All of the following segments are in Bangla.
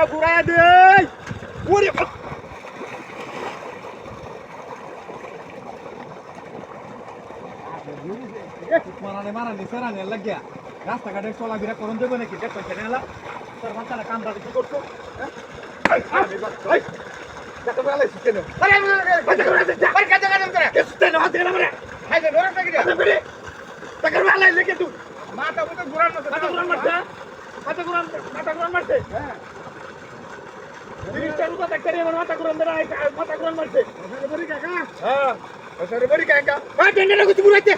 না ঘুরায় দে ওরে মারানে মারানে সেরানে লাগিয়া রাস্তাঘাটে চলাফেরা করুন দেবো নাকি দেখ পয়সা নেলা তোর বাচ্চারা কামটা কি করছো দেখো বেলা শিখে নেও মাথা মতো ঘুরান মারছে মাথা ঘুরান মারছে হ্যাঁ 30 টাকা দেখতে রে মাথা ঘুরান দে মাথা ঘুরান মারছে বড়ি কাকা হ্যাঁ ওসরে বড়ি কাকা ভাই ডেন্ডা কিছু ঘুরাইতে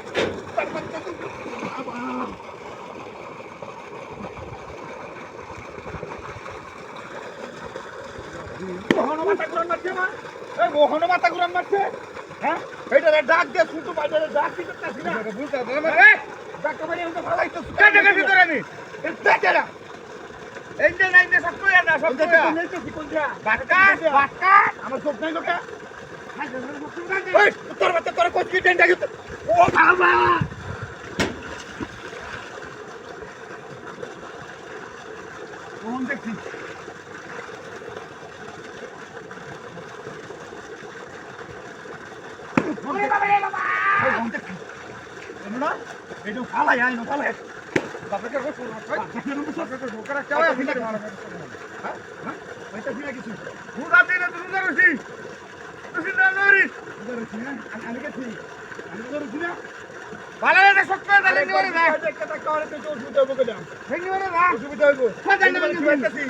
মোহন মাথা ঘুরান মারছে না এই মোহন মাথা ঘুরান মারছে হ্যাঁ এইটা ডাক দে শুটু বাজারে ডাক কি করতেছিস না বুঝতা দে মানে ডাক তো মানে ভালো হইতো কাটা কাটা করে আমি এটা এইটা নাই না সব কই না সব কই নাই তো কোন যা বাক্কা আমার সব নাই লোকে ওই তোর বাচ্চা তোর কোচ কি টেন্ডা গিয়ে ও বাবা কোন দেখছি ওরে বাবা রে বাবা কোন দেখছি এনো এই তো ফালাই আই নো ফালাই বাপকে কই করব বাপকে ঢোকার একটা হয় ফিনা হ্যাঁ হ্যাঁ ওইটা ফিনা কিছু পুরা দিনে তুমি ধরছি তুমি না নরি ধরছি না আমি গেছি আমি ধরছি না বালালে শক্ত দালে নিওরে না একটা টাকা করে তো সুবিধা হবে কেন ভেঙে ওরে না সুবিধা হইব হ্যাঁ জানি না বলতেছি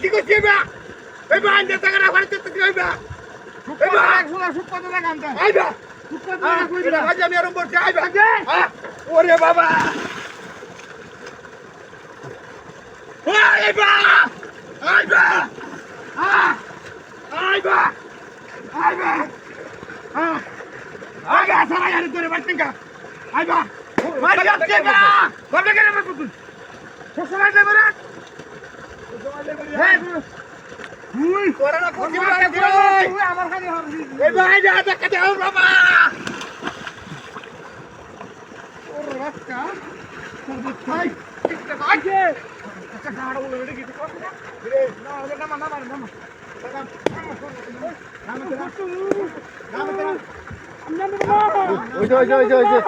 কি করছিস ওরে বাবা Aga sana yani dure battinga. Ayba. Mari yaptega. Baba gene mi tutun? Koşular da bırak. Hey. Uy. Korona koşu bırak. Uy amar khani harbi. Ey bhai ja ta kate ho baba. Or rakka. Sarbut khai. Tikka kaje. Kaka gaada bolu vedi gitu kok. Dire na nama. Nama. ওই যে